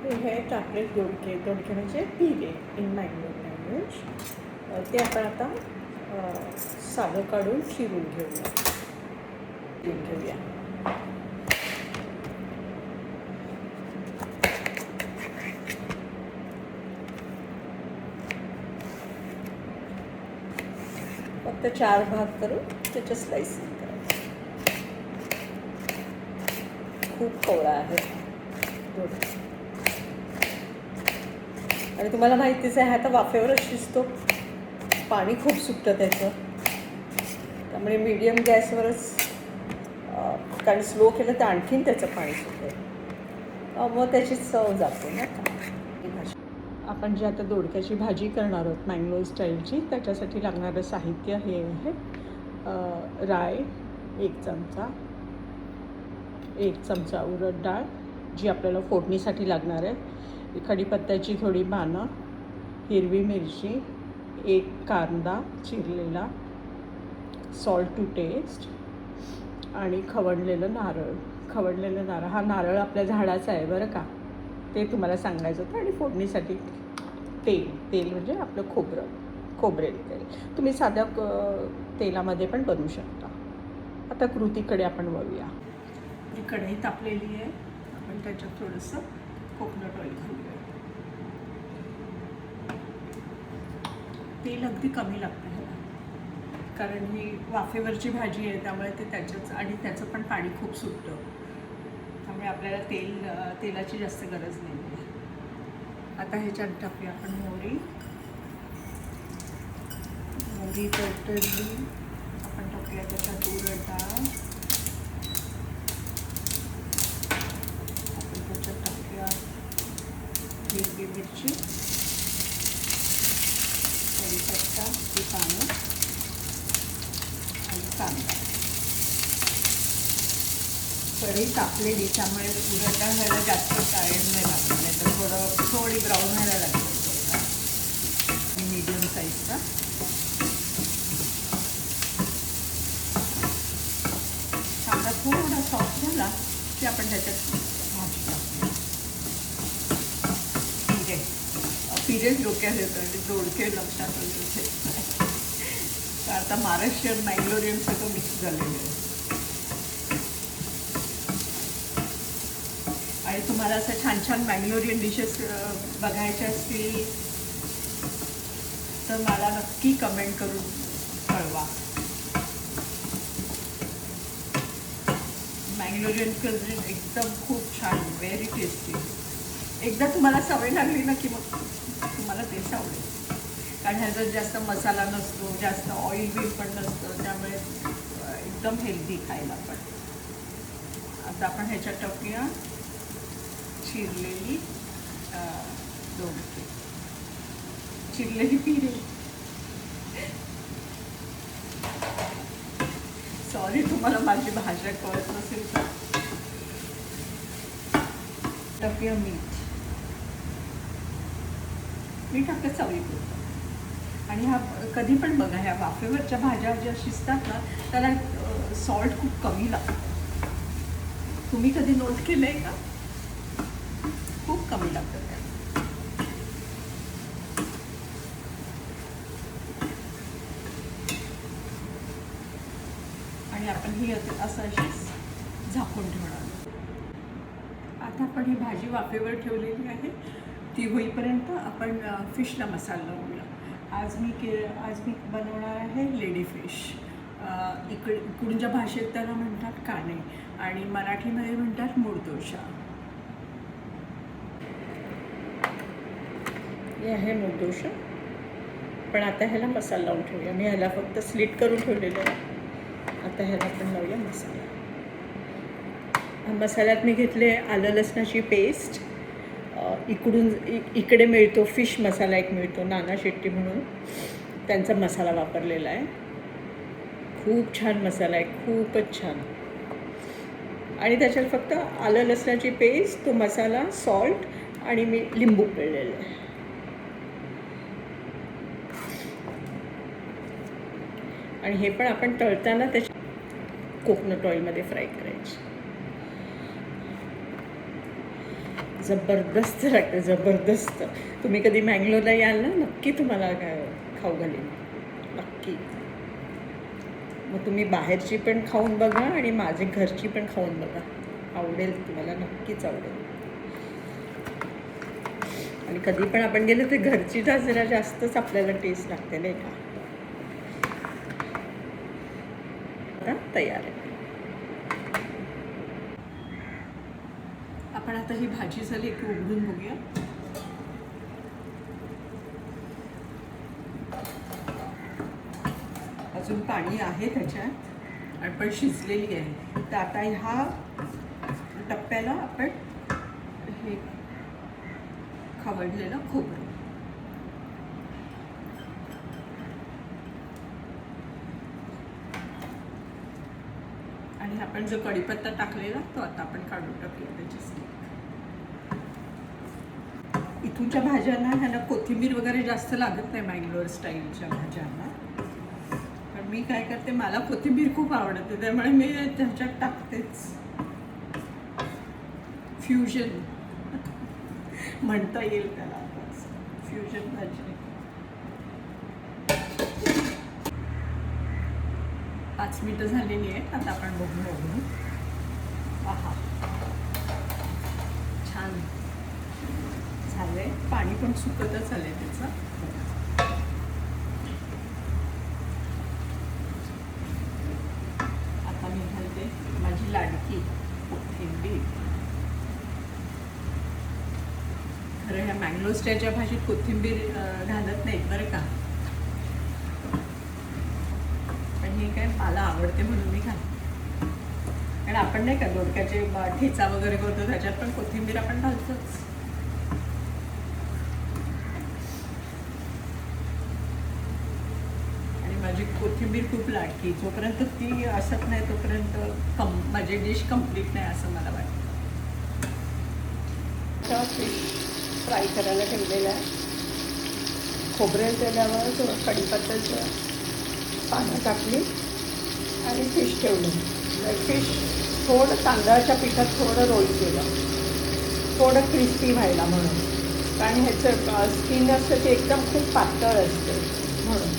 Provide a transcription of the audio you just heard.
हे टाकले दोडके दोडके म्हणजे पिरे इन मँगो लँग्वेज. ते आपण आता सालं काढून चिरून घेऊया. फक्त 4 भाग करून त्याच्या स्लाइसिंग करायचं. खूप कोवळा आहे दोडका आणि तुम्हाला माहितीच आहे आता वाफेवरच शिजतो, पाणी खूप सुटतं त्याचं. त्यामुळे मीडियम गॅसवरच, कारण स्लो केलं तर आणखीन त्याचं पाणी सुटेल, मग त्याची चव जाते ना का. आपण जे आता दोडक्याची भाजी करणार आहोत मँगो स्टाईलची, त्याच्यासाठी लागणारं साहित्य हे आहे: राय 1 चमचा, 1 चमचा उडद डाळ जी आपल्याला फोडणीसाठी लागणार आहे, कढीपत्त्याची थोडी पानं, हिरवी मिरची, 1 कांदा चिरलेला, सॉल्ट टू टेस्ट आणि खवणलेलं नारळ. हा नारळ आपल्या झाडाचा आहे बरं का, ते तुम्हाला सांगायचं होतं. आणि फोडणीसाठी तेल म्हणजे आपलं खोबरेल तेल. तुम्ही साध्या तेलामध्ये पण बनवू शकता. आता कृतीकडे आपण वळूया. ही कढई तापलेली आहे, आपण त्याच्यात थोडंसं कोकोनट ऑइल घालूया. तेल अगदी कमी लागतं ह्याला, कारण ही वाफेवरची भाजी आहे, त्यामुळे ते त्याचं पण पाणी खूप सुटतं, त्यामुळे आपल्याला तेलाची जास्त गरज नाही आहे. आता ह्याच्यात टाकूया आपण मोहरी तडतडली. आपण टाकूया त्याच्यात उडद डाळ, आपण त्याच्यात टाकूया हिरवी मिरची, कढीपत्ता, ही पानं आणि कांदा. कढई तापलेली, त्यामुळे उडद डाळ व्हायला जास्त टाईम नाही लागत, नाही तर थोडी ब्राऊन व्हायला लागते. मीडियम साईजचा कांदा थोडा सॉफ्ट झाला की आपण त्याच्यात भाजी टाकूया. पिरेच डोक्यात येतं आणि दोडके लक्षात येत नाही. आता महाराष्ट्रीयन मँगलोरियन सगळं मिक्स झालेलं आहे. आणि तुम्हाला असं छान छान मँगलोरियन डिशेस बघायच्या असतील तर मला नक्की कमेंट करून कळवा. मँगलोरियन क्युझिन एकदम खूप छान, व्हेरी टेस्टी. एकदा तुम्हाला सवय लागली ना की मग तुम्हाला तेच आवडेल, कारण ह्याच्यात जास्त मसाला नसतो, जास्त ऑइल बिल पण नसतं, त्यामुळे एकदम हेल्दी खायला पण. आता आपण ह्याच्यात टाकूया चिरलेली दोडके, चिरलेली पिरे. सॉरी तुम्हाला माझी भाषा कळत नसेल तर. टाकूया मीठ आपल्या चवीपुरतं. आणि हा कधी पण बघा, ह्या वाफेवरच्या भाज्या ज्या शिजतात ना त्याला सॉल्ट खूप कमी लागतं. तुम्ही कधी नोट केलं आहे का? खूप कमी लागतं त्या. आणि आपण ही असं अशीच झाकून ठेवणार. आता आपण ही भाजी वाफेवर ठेवलेली आहे, ती होईपर्यंत आपण फिशला मसाला लावूया. आज मी बनवणार आहे लेडी फिश. इकडच्या भाषेत त्याला म्हणतात काने आणि मराठीमध्ये म्हणतात मुर्दोशा. हे आहे मुर्दोशा. पण आता ह्याला मसाला लावून ठेवूया. मी ह्याला फक्त स्लिट करून ठेवलेलं आहे. आता ह्याला आपण लावूया मसाला. मसाल्यात मी घेतले आलं लसणाची पेस्ट. इकडे मिळतो फिश मसाला, एक मिळतो नाना शेट्टी म्हणून, त्यांचा मसाला वापरलेला आहे. खूप छान मसाला आहे, खूपच छान. आणि त्याच्यात फक्त आलं लसणाची पेस्ट, तो मसाला, सॉल्ट आणि मी लिंबू पिळलेलं आहे. आणि हे पण आपण तळताना त्याच्या कोकोनट ऑइलमध्ये फ्राय करायचे. जबरदस्त लागते, जबरदस्त. तुम्ही कधी मँगलोरला याल ना, नक्की तुम्हाला काय खाऊ घालेन, नक्की. मग तुम्ही बाहेरची पण खाऊन बघा आणि माझी घरची पण खाऊन बघा, आवडेल तुम्हाला, नक्कीच आवडेल. आणि कधी पण आपण गेलो तर घरची जरा जास्तच आपल्याला टेस्ट लागते, नाही का. आता तयार आहे. आपण आता ही भाजी झाली की उघडून बघूया. अजून पाणी आहे त्याच्यात आणि पण शिजलेली आहे. तर आता ह्या टप्प्याला आपण हे खवडलेलं खोबरं, आणि आपण जो कढीपत्ता टाकलेला तो आता आपण काढून टाकूया त्याची स्टिक. इथूनच्या भाज्यांना ह्याला कोथिंबीर वगैरे जास्त लागत नाही, मँगलोर स्टाईलच्या भाज्यांना. पण मी काय करते, मला कोथिंबीर खूप आवडते, त्यामुळे मी त्याच्यात टाकतेच. फ्युजन म्हणता येईल त्याला, फ्युजन भाजी. 5 मिनिटं झालेली आहेत. आता आपण बघू. आहा, छान झालंय. पाणी पण सुकतच आलंय त्याचं. आता मी घालते माझी लाडकी कोथिंबीर. खरं ह्या मँगलोर स्टाईलच्या भाजीत कोथिंबीर घालत नाहीत बरं का, पण हे काय मला आवडते म्हणून मी घालते. कारण आपण नाही का दोडक्याचे ठेचा वगैरे करतो, त्याच्यात पण कोथिंबीर आपण घालतोच. आणि माझी कोथिंबीर खूप लाडकी, जोपर्यंत ती असत नाही तोपर्यंत माझी डिश कम्प्लीट नाही असं मला वाटतं. फिश फ्राय करायला ठेवलेलं आहे. खोबरेल तेलावर कढीपत्त्याचं पानं टाकली आणि फिश ठेवलं. फिश थोडं तांदळाच्या पिठात थोडं रोल केलं, थोडं क्रिस्पी व्हायला म्हणून. कारण ह्याचं स्किन असतं ते एकदम खूप पातळ असतं म्हणून.